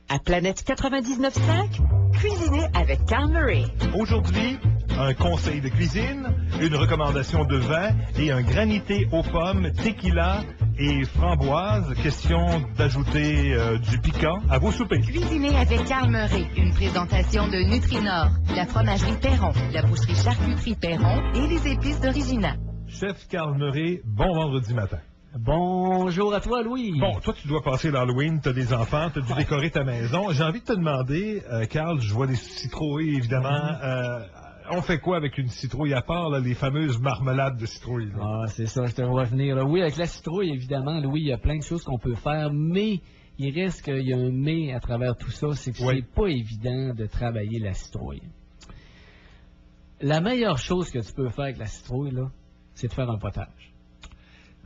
À Planète 99.5, cuisinez avec Carl Murray. Aujourd'hui, un conseil de cuisine, une recommandation de vin et un granité aux pommes, tequila et framboise. Question d'ajouter du piquant à vos soupers. Cuisinez avec Carl Murray, une présentation de Nutrinor, la fromagerie Perron, la boucherie charcuterie Perron et les épices d'Origina. Chef Carl Murray, bon vendredi matin. Bonjour à toi, Louis. Bon, toi, tu dois passer l'Halloween, tu as des enfants, tu as dû décorer ta maison. J'ai envie de te demander, Carl, je vois des citrouilles, évidemment. On fait quoi avec une citrouille, à part là, les fameuses marmelades de citrouille? Là? Ah, c'est ça, je te vois venir. Là. Oui, avec la citrouille, évidemment, Louis, il y a plein de choses qu'on peut faire, mais il reste qu'il y a un mais à travers tout ça, c'est que c'est pas évident de travailler la citrouille. La meilleure chose que tu peux faire avec la citrouille, là, c'est de faire un potage.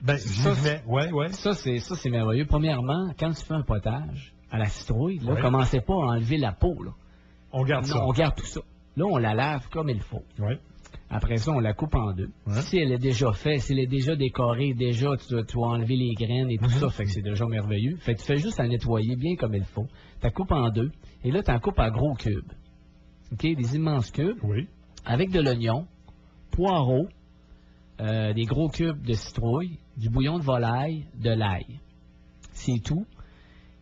Ben, ça, c'est merveilleux. Premièrement, quand tu fais un potage à la citrouille, là, commencez pas à enlever la peau, là. On garde ça. On garde tout ça. Là, on la lave comme il faut. Oui. Après ça, on la coupe en deux. Si elle est déjà faite, si elle est déjà décorée, déjà, tu vas enlever les graines et tout ça, fait que c'est déjà merveilleux. Fait que tu fais juste la nettoyer bien comme il faut. Tu la coupes en deux, et là, tu en coupes en gros cubes. OK? Des immenses cubes. Oui. Avec de l'oignon, poireaux, des gros cubes de citrouille, du bouillon de volaille, de l'ail. C'est tout.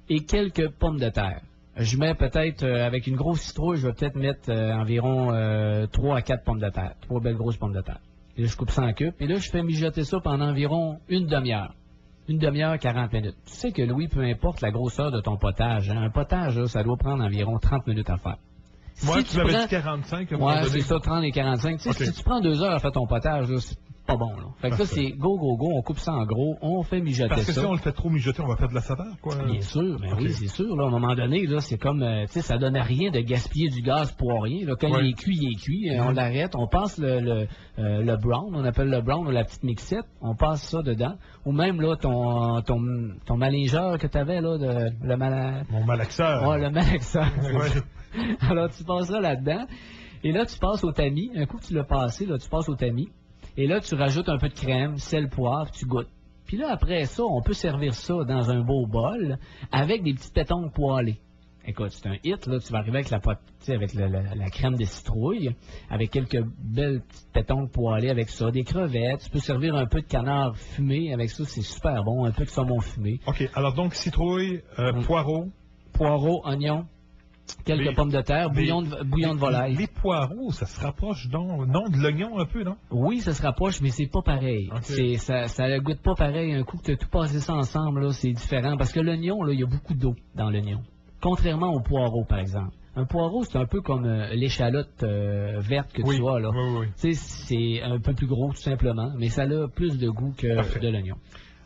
Et quelques pommes de terre. Je mets peut-être, avec une grosse citrouille, je vais peut-être mettre environ 3 à 4 pommes de terre. 3 belles grosses pommes de terre. Et là, je coupe ça en cubes. Et là, je fais mijoter ça pendant environ une demi-heure. Une demi-heure, 40 minutes. Tu sais que, Louis, peu importe la grosseur de ton potage, hein, un potage, là, ça doit prendre environ 30 minutes à faire. Moi, tu m'avais dit 45. Ouais, c'est ça, 30 et 45. Tu sais, si tu prends 2 heures à faire ton potage, là, c'est pas bon, là. Fait que ça, c'est go, on coupe ça en gros, on fait mijoter ça. Parce que si on le fait trop mijoter, on va faire de la saveur, quoi. Bien sûr, ben oui, c'est sûr, là, à un moment donné, là, c'est comme, tu sais, ça donne à rien de gaspiller du gaz pour rien, là. Quand il est cuit, on l'arrête, on passe le brown, on appelle le brown, ou la petite mixette, on passe ça dedans, ou même, là, ton malingeur que t'avais, là, Mon malaxeur. Ouais, le malaxeur. Alors, tu passes ça là-dedans, et là, tu passes au tamis, un coup que tu l'as passé, là, tu passes au tamis. Et là, tu rajoutes un peu de crème, sel, poivre, tu goûtes. Puis là, après ça, on peut servir ça dans un beau bol avec des petites pétanques poêlées. Écoute, c'est un hit, là. Tu vas arriver avec la crème de citrouille, avec quelques belles petites pétanques poêlées avec ça, des crevettes. Tu peux servir un peu de canard fumé avec ça, c'est super bon, un peu de saumon fumé. OK, alors donc citrouille, poireaux, oignons. Quelques pommes de terre, bouillon de volaille. Les poireaux, ça se rapproche non de l'oignon un peu, non? Oui, ça se rapproche, mais c'est pas pareil. Okay. Ça goûte pas pareil. Un coup que tu as tout passé ça ensemble, là, c'est différent. Parce que l'oignon, là, il y a beaucoup d'eau dans l'oignon. Contrairement au poireau, par exemple. Un poireau, c'est un peu comme l'échalote verte que tu as, là. Oui. Tu sais, c'est un peu plus gros, tout simplement, mais ça a plus de goût que de l'oignon.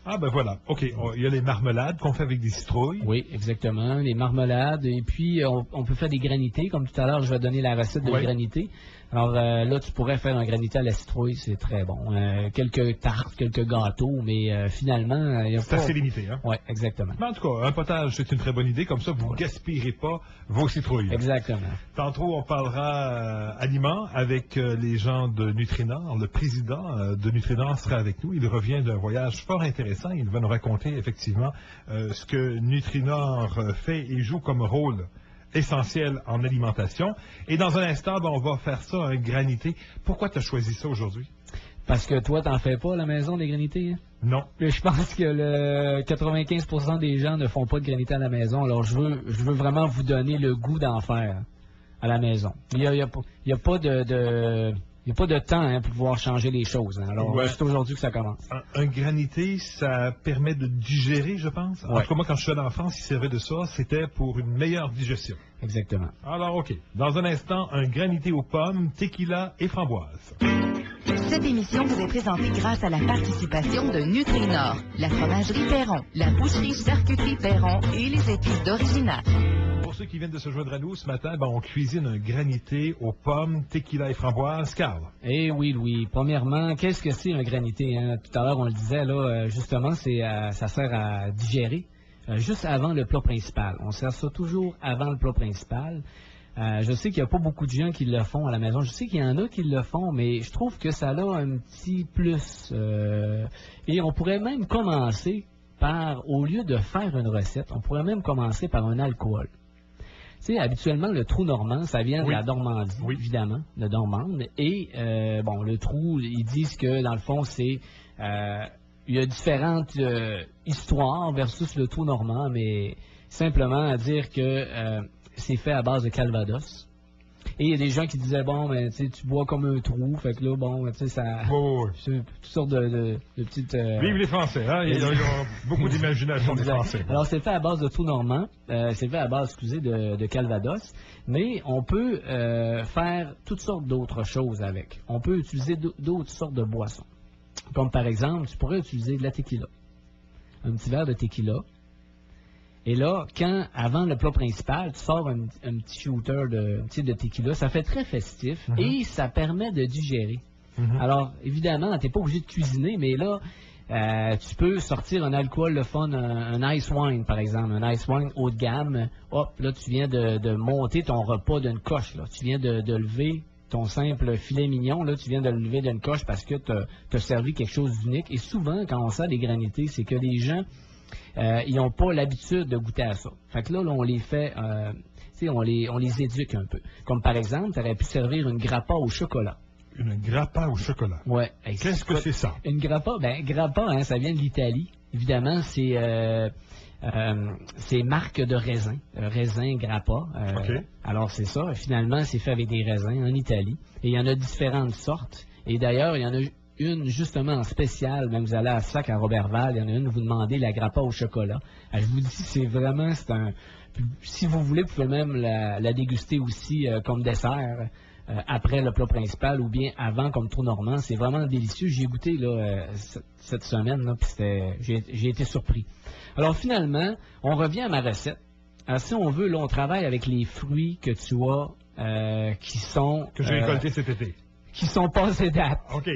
Ah, ben voilà. OK. Il y a les marmelades qu'on fait avec des citrouilles. Oui, exactement. Les marmelades. Et puis, on peut faire des granités. Comme tout à l'heure, je vais donner la recette de granité. Alors là, tu pourrais faire un granité à la citrouille. C'est très bon. Quelques tartes, quelques gâteaux, mais finalement... c'est assez limité, hein? Oui, exactement. Mais en tout cas, un potage, c'est une très bonne idée. Comme ça, vous ne gaspillerez pas vos citrouilles. Exactement. Tantôt, on parlera aliments avec les gens de Nutrinor. Le président de Nutrinor sera avec nous. Il revient d'un voyage fort intéressant. Il va nous raconter effectivement ce que Nutrinor fait et joue comme rôle essentiel en alimentation. Et dans un instant, on va faire ça, un granité. Pourquoi tu as choisi ça aujourd'hui? Parce que toi, t'en fais pas à la maison, des granités? Hein? Non. Je pense que le 95% des gens ne font pas de granités à la maison. Alors, je veux vraiment vous donner le goût d'en faire à la maison. Il n'y a pas de temps pour pouvoir changer les choses. Hein. Alors, c'est aujourd'hui que ça commence. Un granité, ça permet de digérer, je pense. En tout cas, moi, quand je suis allé en France, ils servaient de ça. C'était pour une meilleure digestion. Exactement. Alors, OK. Dans un instant, un granité aux pommes, tequila et framboise. Cette émission vous est présentée grâce à la participation de Nutrinor, la fromagerie Perron, la boucherie charcuterie Perron et les épices d'Origina. Pour ceux qui viennent de se joindre à nous ce matin, on cuisine un granité aux pommes, tequila et framboise. Carl. Eh oui, Louis. Premièrement, qu'est-ce que c'est un granité? Hein? Tout à l'heure, on le disait, là, justement, ça sert à digérer juste avant le plat principal. On sert ça toujours avant le plat principal. Je sais qu'il n'y a pas beaucoup de gens qui le font à la maison. Je sais qu'il y en a qui le font, mais je trouve que ça a un petit plus. Et on pourrait même commencer par, au lieu de faire une recette, on pourrait même commencer par un alcool. sais, habituellement, le trou normand, ça vient de Oui. la Normandie, Oui. évidemment, de Normande. Et, bon, le trou, ils disent que, dans le fond, c'est... il y a différentes histoires versus le trou normand, mais simplement à dire que c'est fait à base de calvados. Et il y a des gens qui disaient, bon, mais tu sais, tu bois comme un trou, fait que là, bon, tu sais, ça... Oui. C'est toutes sortes de petites... Vive les Français, hein? Ils ont beaucoup d'imagination, les Exact. Français. Alors, c'est fait à base de trou normand, c'est fait à base, excusez, de calvados, mais on peut faire toutes sortes d'autres choses avec. On peut utiliser d'autres sortes de boissons. Comme par exemple, tu pourrais utiliser de la tequila. Un petit verre de tequila. Et là, avant le plat principal, tu sors un petit shooter de tequila, ça fait très festif et ça permet de digérer. Alors, évidemment, tu n'es pas obligé de cuisiner, mais là, tu peux sortir un alcool, le fun, un ice wine, par exemple, un ice wine haut de gamme. Hop, là, tu viens de monter ton repas d'une coche. Là. Tu viens de lever ton simple filet mignon, là, tu viens de le lever d'une coche parce que tu as servi quelque chose d'unique. Et souvent, quand on sert des granités, c'est que les gens, ils n'ont pas l'habitude de goûter à ça. Fait que là on les fait, on les éduque un peu. Comme par exemple, tu aurais pu servir une grappa au chocolat. Une grappa au chocolat. Ouais. Qu'est-ce que c'est ça? Une grappa, grappa, hein, ça vient de l'Italie. Évidemment, c'est marque de raisin. Raisin grappa. OK. Alors, c'est ça. Finalement, c'est fait avec des raisins en Italie. Et il y en a différentes sortes. Et d'ailleurs, il y en a une justement en spécial. Même vous allez à Sac à Robertval, il y en a une, vous demandez la grappa au chocolat. Je vous dis, c'est un... Si vous voulez, vous pouvez même la déguster aussi comme dessert. Après le plat principal ou bien avant comme trou normand. C'est vraiment délicieux. J'ai goûté là, cette semaine, là, puis j'ai été surpris. Alors finalement, on revient à ma recette. Alors, si on veut, là, on travaille avec les fruits que tu as qui sont... Que j'ai récolté cet été. Qui sont passés date. OK.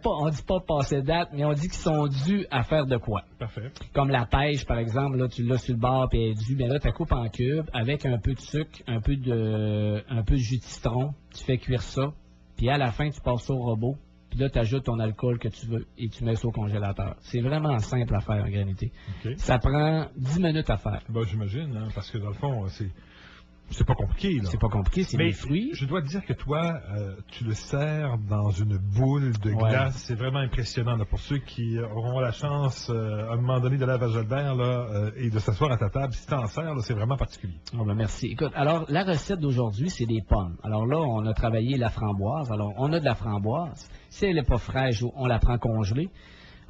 On dit pas passés date, mais on dit qu'ils sont dus à faire de quoi. Parfait. Comme la pêche, par exemple, là, tu l'as sur le bord et elle est due, mais là, tu la coupes en cubes avec un peu de sucre, un peu de jus de citron, tu fais cuire ça, puis à la fin, tu passes ça au robot, puis là, tu ajoutes ton alcool que tu veux et tu mets ça au congélateur. C'est vraiment simple à faire en granité. OK. Ça prend 10 minutes à faire. Ben, j'imagine, hein, parce que dans le fond, c'est pas compliqué, là. C'est pas compliqué, c'est des fruits. Je dois te dire que toi, tu le sers dans une boule de glace. C'est vraiment impressionnant là, pour ceux qui auront la chance, à un moment donné, d'aller à Val-Jalbert et de s'asseoir à ta table. Si tu en sers, là, c'est vraiment particulier. Oh, ben merci. Écoute, alors, la recette d'aujourd'hui, c'est des pommes. Alors là, on a travaillé la framboise. Alors, on a de la framboise. Si elle n'est pas fraîche, on la prend congelée.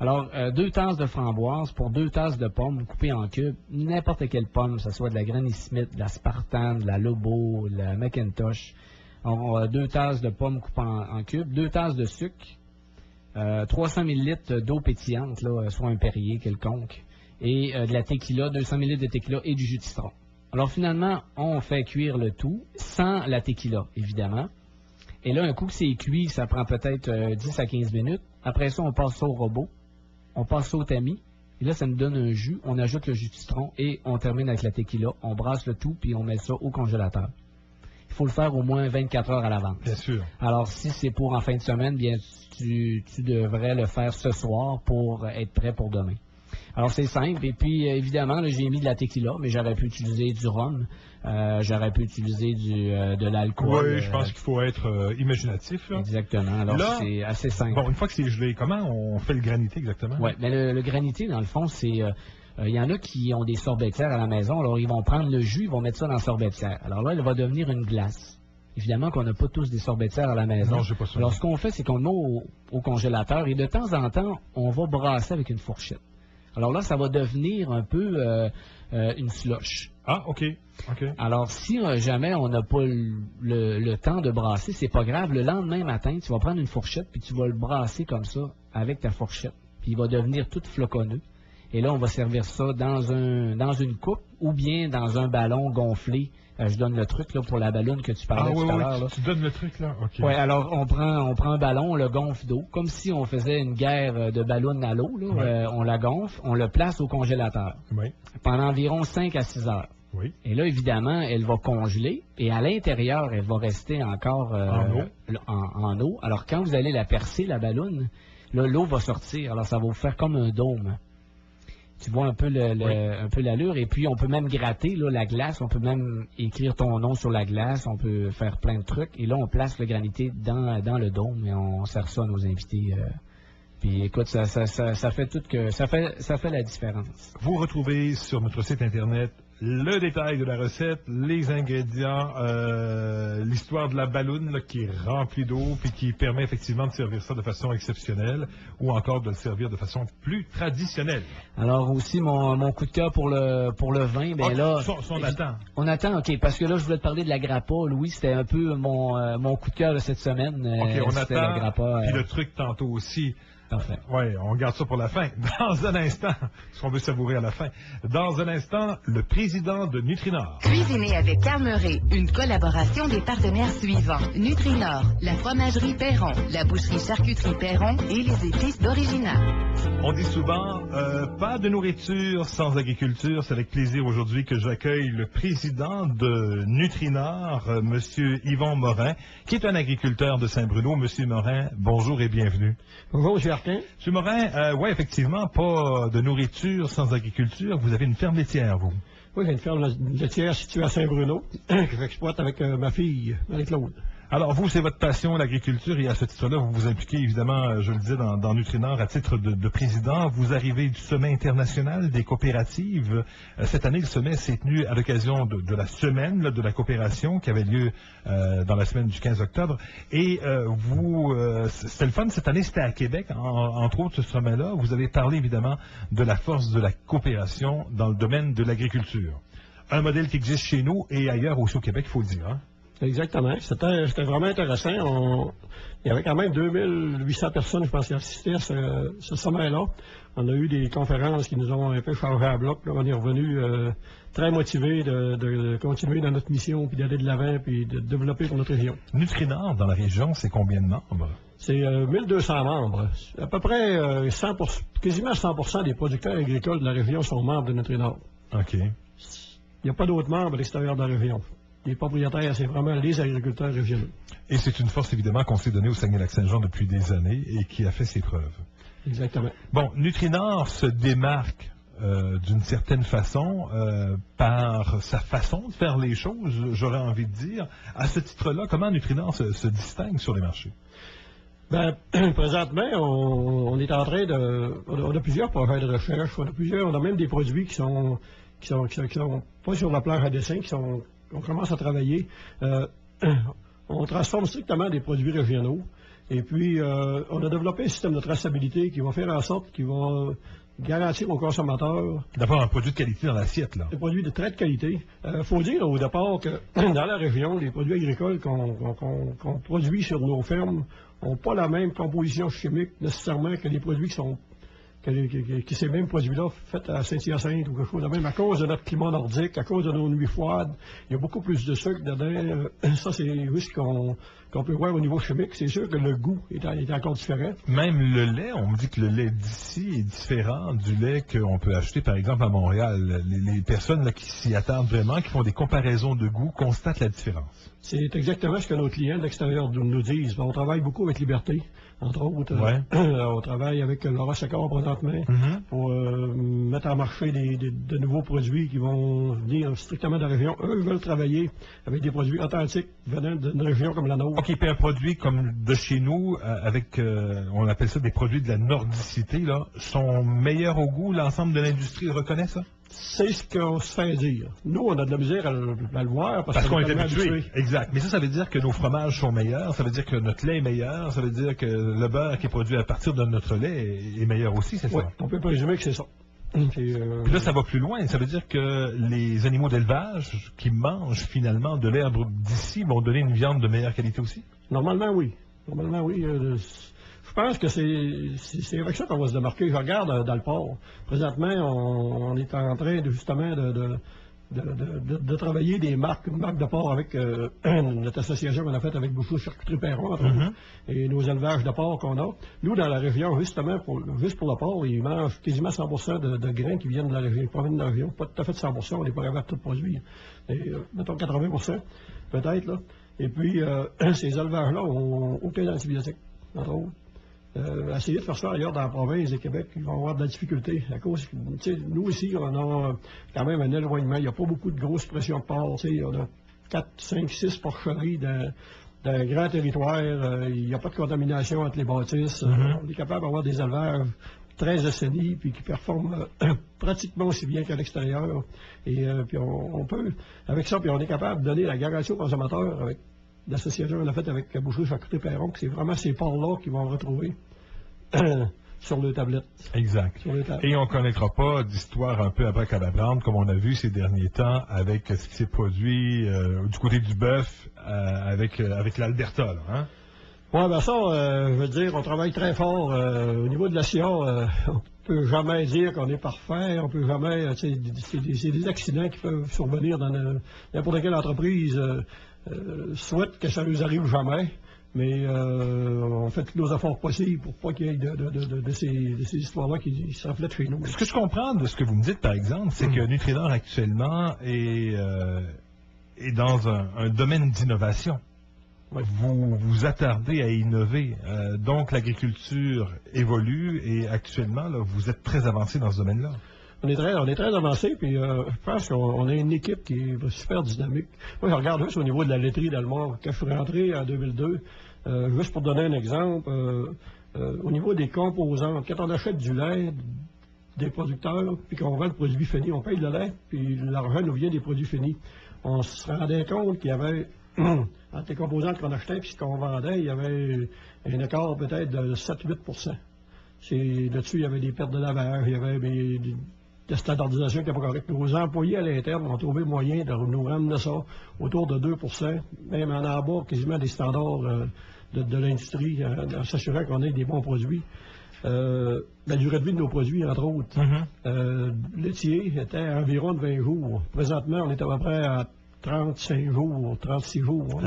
Alors, 2 tasses de framboise pour 2 tasses de pommes coupées en cubes. N'importe quelle pomme, que ce soit de la Granny Smith, de la Spartan, de la Lobo, de la McIntosh. On a 2 tasses de pommes coupées en cubes, 2 tasses de sucre, 300 ml d'eau pétillante, là, soit un Perrier quelconque, et de la tequila, 200 ml de tequila et du jus de citron. Alors, finalement, on fait cuire le tout sans la tequila, évidemment. Et là, un coup que c'est cuit, ça prend peut-être 10 à 15 minutes. Après ça, on passe ça au robot. On passe ça au tamis, et là, ça nous donne un jus. On ajoute le jus de citron et on termine avec la tequila. On brasse le tout, puis on met ça au congélateur. Il faut le faire au moins 24 heures à l'avance. Bien sûr. Alors, si c'est pour en fin de semaine, bien, tu devrais le faire ce soir pour être prêt pour demain. Alors, c'est simple. Et puis, évidemment, là, j'ai mis de la tequila, mais j'aurais pu utiliser du rhum. J'aurais pu utiliser de l'alcool. Oui, je pense qu'il faut être imaginatif. Là. Exactement. Alors, Là, c'est assez simple. Bon, une fois que c'est gelé, comment on fait le granité exactement? Oui, mais le granité, dans le fond, c'est... il y en a qui ont des sorbetières à la maison. Alors, ils vont prendre le jus, ils vont mettre ça dans la sorbetière. Alors là, elle va devenir une glace. Évidemment qu'on n'a pas tous des sorbetières à la maison. Non, j'ai pas ça. Alors, ce qu'on fait, c'est qu'on le met au congélateur et de temps en temps, on va brasser avec une fourchette. Alors là, ça va devenir un peu une slush. Ah, OK. Alors, si jamais on n'a pas le temps de brasser, c'est pas grave. Le lendemain matin, tu vas prendre une fourchette puis tu vas le brasser comme ça avec ta fourchette. Puis il va devenir tout floconneux. Et là, on va servir ça dans une coupe ou bien dans un ballon gonflé. Je donne le truc là, pour la ballonne que tu parlais tout à l'heure. Tu donnes le truc là? OK. Oui, alors on prend un ballon, on le gonfle d'eau, comme si on faisait une guerre de ballon à l'eau. On la gonfle, on le place au congélateur pendant environ 5 à 6 heures. Oui. Et là, évidemment, elle va congeler et à l'intérieur, elle va rester encore en eau. Alors, quand vous allez la percer, la balloune, là, l'eau va sortir. Alors, ça va vous faire comme un dôme. Tu vois un peu un peu l'allure. Et puis, on peut même gratter là, la glace. On peut même écrire ton nom sur la glace. On peut faire plein de trucs. Et là, on place le granité dans le dôme et on sert ça à nos invités. Puis écoute, ça fait tout que ça fait la différence. Vous retrouvez sur notre site Internet le détail de la recette, les ingrédients, l'histoire de la balloune là, qui est remplie d'eau puis qui permet effectivement de servir ça de façon exceptionnelle ou encore de le servir de façon plus traditionnelle. Alors aussi, mon coup de cœur pour le vin, ben là... On attend. On attend, OK, parce que là, je voulais te parler de la grappa. Louis, c'était un peu mon coup de cœur de cette semaine. OK, on attend. La grappa, puis le truc tantôt aussi. Parfait. Oui, on garde ça pour la fin. Dans un instant, parce qu'on veut savourer à la fin. Dans un instant, le président de Nutrinor. Cuisiner avec Carmeret, une collaboration des partenaires suivants. Nutrinor, la fromagerie Perron, la boucherie charcuterie Perron et les épices d'Original. On dit souvent, pas de nourriture sans agriculture. C'est avec plaisir aujourd'hui que j'accueille le président de Nutrinor, Monsieur Yvon Morin, qui est un agriculteur de Saint-Bruno. Monsieur Morin, bonjour et bienvenue. Bonjour, M. Artin. M. Morin, oui, effectivement, pas de nourriture sans agriculture. Vous avez une ferme laitière, vous? Oui, j'ai une ferme laitière située à Saint-Bruno, que j'exploite avec ma fille, Marie-Claude. Alors, vous, c'est votre passion, l'agriculture, et à ce titre-là, vous vous impliquez, évidemment, je le disais, dans Nutrinor, à titre de président. Vous arrivez du sommet international des coopératives. Cette année, le sommet s'est tenu à l'occasion de la semaine là, de la coopération qui avait lieu dans la semaine du 15 octobre. Et c'était le fun, cette année, c'était à Québec, entre autres, ce sommet-là. Vous avez parlé, évidemment, de la force de la coopération dans le domaine de l'agriculture. Un modèle qui existe chez nous et ailleurs aussi au Québec, il faut le dire, hein? Exactement. C'était vraiment intéressant. Il y avait quand même 2800 personnes, je pense, qui assistaient à ce sommet-là. On a eu des conférences qui nous ont un peu chargé à bloc. Là, on est revenu très motivés de continuer dans notre mission, puis d'aller de l'avant, puis de développer pour notre région. Nutrinor, dans la région, c'est combien de membres? C'est 1200 membres. À peu près quasiment 100% des producteurs agricoles de la région sont membres de Nutrinor. OK. Il n'y a pas d'autres membres à l'extérieur de la région. Les propriétaires, c'est vraiment les agriculteurs régionaux. Et c'est une force, évidemment, qu'on s'est donnée au Saguenay-Lac-Saint-Jean depuis des années et qui a fait ses preuves. Exactement. Bon, Nutrinor se démarque d'une certaine façon par sa façon de faire les choses, j'aurais envie de dire. À ce titre-là, comment Nutrinor se distingue sur les marchés? Ben, présentement, on est en train on a plusieurs projets de recherche. On a même des produits qui sont pas sur la planche à dessin, on commence à travailler. On transforme strictement des produits régionaux. Et puis, on a développé un système de traçabilité qui va faire en sorte qu'il va garantir aux consommateurs... D'avoir un produit de qualité dans l'assiette, là. Des produits de très de qualité. Il faut dire au départ que dans la région, les produits agricoles qu'on produit sur nos fermes n'ont pas la même composition chimique nécessairement que les produits que ces mêmes produits-là faits à Saint-Hyacinthe ou quelque chose de même, à cause de notre climat nordique, à cause de nos nuits froides, il y a beaucoup plus de sucre dedans. Ça, c'est juste qu'on peut voir au niveau chimique. C'est sûr que le goût est encore différent. Même le lait, on me dit que le lait d'ici est différent du lait qu'on peut acheter, par exemple, à Montréal. Les personnes là, qui s'y attardent vraiment, qui font des comparaisons de goût, constatent la différence. C'est exactement ce que nos clients de l'extérieur nous disent. On travaille beaucoup avec Liberté, entre autres. Ouais. On travaille avec Laura Secor présentement pour mettre en marché de nouveaux produits qui vont venir strictement de la région. Eux veulent travailler avec des produits authentiques venant d'une région comme la nôtre. OK, puis un produit comme de chez nous, avec, on appelle ça des produits de la nordicité, là, sont meilleurs au goût. L'ensemble de l'industrie reconnaît ça? C'est ce qu'on se fait dire. Nous, on a de la misère à le voir parce qu'on est habitué. Exact. Mais ça veut dire que nos fromages sont meilleurs, ça veut dire que notre lait est meilleur, ça veut dire que le beurre qui est produit à partir de notre lait est meilleur aussi, c'est ça? Oui, on peut présumer que c'est ça. Puis là, ça va plus loin. Ça veut dire que les animaux d'élevage qui mangent finalement de l'herbe d'ici vont donner une viande de meilleure qualité aussi? Normalement, oui. Normalement, oui. Je pense que c'est avec ça qu'on va se démarquer. Je regarde dans le port. Présentement, on est en train justement de travailler des marques, une marque de porc avec notre association qu'on a faite avec Boucherie Charcuterie Perron, entre autres, et nos élevages de porc qu'on a. Nous, dans la région, justement, juste pour le porc, ils mangent quasiment 100% de grains qui viennent de la région, qui proviennent de la région. Pas tout à fait de 100%, on n'est pas capable de tout produire. Et, mettons 80%, peut-être, là. Et puis, ces élevages-là ont aucun antibiotique, entre autres. essayer de faire ça ailleurs dans la province de Québec, ils vont avoir de la difficulté. À cause, nous ici, on a quand même un éloignement. Il n'y a pas beaucoup de grosses pressions de porc. On a 4, 5, 6 porcheries d'un grand territoire. Il n'y a pas de contamination entre les bâtisses. On est capable d'avoir des élevages très assainis puis qui performent pratiquement aussi bien qu'à l'extérieur. Et puis on peut, avec ça, puis on est capable de donner la garantie aux consommateurs avec l'association qu'on a faite avec Boucherie Charcuterie Perron, que c'est vraiment ces porcs-là qu'ils vont retrouver sur le tablette. Exact. Et on ne connaîtra pas d'histoire un peu abracadabrante comme on a vu ces derniers temps avec ce qui s'est produit du côté du bœuf avec l'Alberta, là, hein? Oui, ben ça, je veux dire, on travaille très fort. Au niveau de la SIA, on peut jamais dire qu'on est parfait, on peut jamais... c'est des accidents qui peuvent survenir dans n'importe quelle entreprise. Souhaite que ça nous arrive jamais, mais on fait tous nos efforts possibles pour pas qu'il y ait de ces histoires-là qui se reflètent chez nous. Ce que je comprends de ce que vous me dites, par exemple, c'est que Nutrinor actuellement est dans un domaine d'innovation. Oui. Vous vous attardez à innover. Donc, l'agriculture évolue et actuellement, là, vous êtes très avancé dans ce domaine-là. On est très avancé, puis je pense qu'on a une équipe qui est super dynamique. Moi, je regarde juste au niveau de la laiterie d'Almont. Quand je suis rentré en 2002, juste pour donner un exemple, au niveau des composantes, quand on achète du lait des producteurs, puis qu'on vend le produit fini, on paye le lait, puis l'argent nous vient des produits finis. On se rendait compte qu'il y avait... entre les composantes qu'on achetait et ce qu'on vendait, il y avait un écart peut-être de 7-8 Là-dessus, il y avait des pertes de lavage, il y avait de standardisation qui n'était pas correcte. Nos employés à l'interne ont trouvé moyen de nous ramener ça autour de 2 même en bas quasiment des standards de l'industrie, en s'assurant qu'on ait des bons produits. La durée de vie de nos produits, entre autres. Laitier était à environ de 20 jours. Présentement, on est à peu près à 35 jours, 36 jours.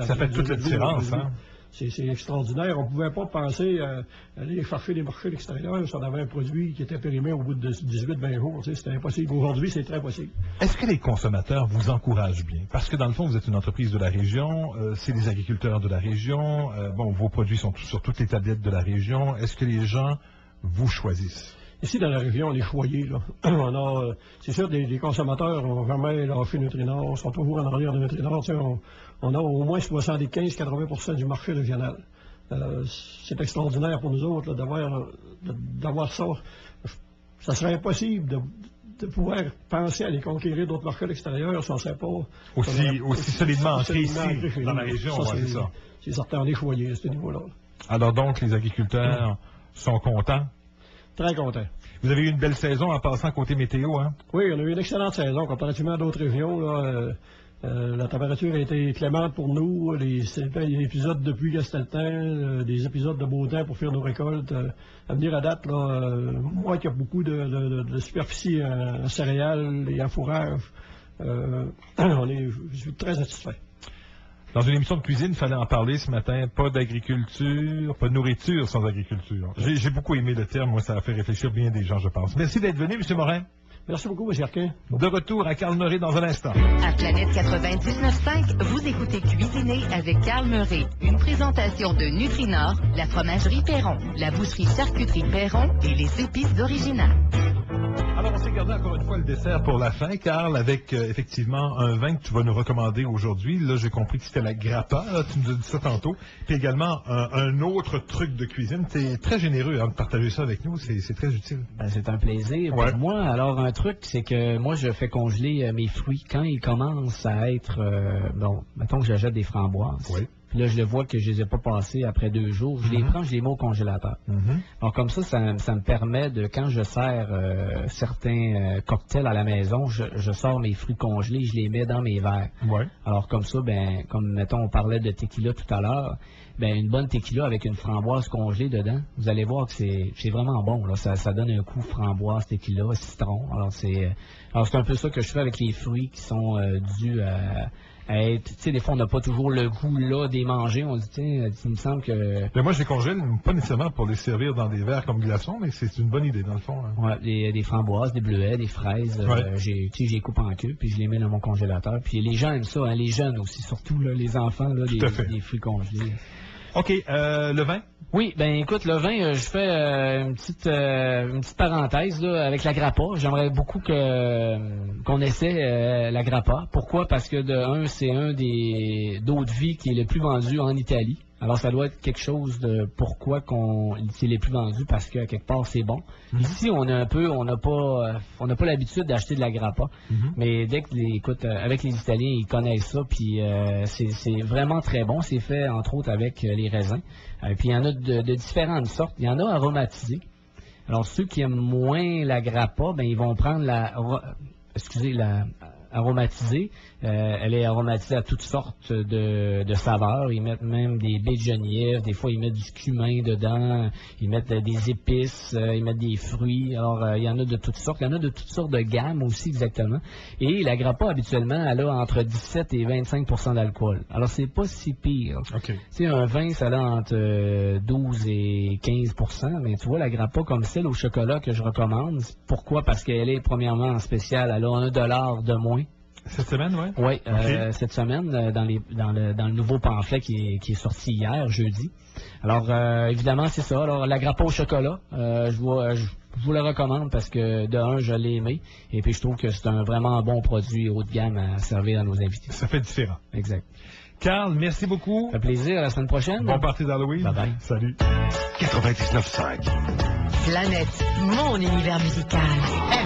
Ça fait toute la différence, hein? C'est extraordinaire. On ne pouvait pas penser à aller chercher des marchés à l'extérieur si on avait un produit qui était périmé au bout de 18-20 jours. C'était impossible. Aujourd'hui, c'est très possible. Est-ce que les consommateurs vous encouragent bien? Parce que dans le fond, vous êtes une entreprise de la région, c'est des agriculteurs de la région, vos produits sont sur toutes les tablettes de la région. Est-ce que les gens vous choisissent? Ici, dans la région, on est choyés. C'est sûr, les consommateurs n'ont jamais lâché Nutrinor, sont toujours en arrière de Nutrinor. On a au moins 75-80 du marché régional. C'est extraordinaire pour nous autres d'avoir ça. Ça serait impossible de pouvoir penser à les conquérir d'autres marchés à l'extérieur si on ne sait pas. Aussi solidement ancré ici, dans la région. C'est certain, on est choyés à ce niveau-là. Alors donc, les agriculteurs sont contents? Très content. Vous avez eu une belle saison en passant côté météo, hein? Oui, on a eu une excellente saison comparativement à d'autres régions. La température a été clémente pour nous. Les épisodes de pluie quand c'était le temps, des épisodes de beau temps pour faire nos récoltes. À venir à date, moi qui ai beaucoup de superficie en céréales et en fourrage, je suis très satisfait. Dans une émission de cuisine, il fallait en parler ce matin. Pas d'agriculture, pas de nourriture sans agriculture. J'ai beaucoup aimé le terme. Moi, ça a fait réfléchir bien des gens, je pense. Merci d'être venu, M. Morin. Merci beaucoup, M. Arquin. De retour à Carl Murray dans un instant. À Planète 99.5, vous écoutez Cuisiner avec Carl Murray. Une présentation de Nutrinor, la fromagerie Perron, la boucherie charcuterie Perron et les épices d'Original. Alors, on s'est gardé encore une fois le dessert pour la fin, Carl, avec effectivement un vin que tu vas nous recommander aujourd'hui. Là, j'ai compris que c'était la grappa, là, tu nous as dit ça tantôt. Puis également, un autre truc de cuisine. Tu es très généreux de partager ça avec nous, c'est très utile. C'est un plaisir pour moi. Alors, un truc, c'est que moi, je fais congeler mes fruits. Quand ils commencent à être... mettons que j'achète des framboises. Oui. Puis là, je le vois que je les ai pas passées après 2 jours. Je les prends, je les mets au congélateur. Alors comme ça me permet de, quand je sers certains cocktails à la maison, je sors mes fruits congelés, je les mets dans mes verres. Ouais. Alors comme ça, comme mettons, on parlait de tequila tout à l'heure, une bonne tequila avec une framboise congelée dedans, vous allez voir que c'est vraiment bon. Là. Ça donne un coup framboise, tequila, citron. Alors c'est un peu ça que je fais avec les fruits qui sont dus à être, tu sais, des fois, on n'a pas toujours le goût, là, des manger. On se dit, tiens, il me semble que... Mais moi, je les congèle, pas nécessairement pour les servir dans des verres comme glaçons, mais c'est une bonne idée, dans le fond. Hein. Ouais, des framboises, des bleuets, des fraises. J'ai coupe en queue, puis je les mets dans mon congélateur. Puis les gens aiment ça, hein, les jeunes aussi, surtout, là, les enfants, là, des fruits congelés. OK, le vin? Oui, ben écoute, le vin, je fais une petite parenthèse là, avec la grappa. J'aimerais beaucoup qu'on essaie la grappa. Pourquoi? Parce que de un, c'est un des d'eau de vie qui est le plus vendu en Italie. Alors ça doit être quelque chose de pourquoi c'est les plus vendus, parce que quelque part c'est bon. Ici, on n'a pas l'habitude d'acheter de la grappa. Mais dès que avec les Italiens, ils connaissent ça, puis c'est vraiment très bon. C'est fait entre autres avec les raisins. Puis il y en a de différentes sortes. Il y en a aromatisés. Alors ceux qui aiment moins la grappa, ben ils vont prendre la aromatisée. Elle est aromatisée à toutes sortes de saveurs. Ils mettent même des baies de genièvre. Des fois, ils mettent du cumin dedans. Ils mettent des épices. Ils mettent des fruits. Alors, il y en a de toutes sortes. Il y en a de toutes sortes de gammes aussi, exactement. Et la grappa, habituellement, elle a entre 17 et 25 % d'alcool. Alors, c'est pas si pire. OK. Tu sais, un vin, ça a entre 12 et 15 %. Mais tu vois, la grappa comme celle au chocolat que je recommande, pourquoi? Parce qu'elle est, premièrement, en spécial. Elle a $1 de moins. Cette semaine, oui? Oui, OK. cette semaine, dans le nouveau pamphlet qui est sorti hier, jeudi. Alors, évidemment, c'est ça. Alors, la grappa au chocolat, je vous le recommande parce que, de un, je l'ai aimé. Et puis, je trouve que c'est vraiment un bon produit haut de gamme à servir à nos invités. Ça fait différent. Exact. Carl, merci beaucoup. Ça fait plaisir. À la semaine prochaine. Bon party d'Halloween. Bye-bye. Salut. 99.5. Planète, mon univers musical.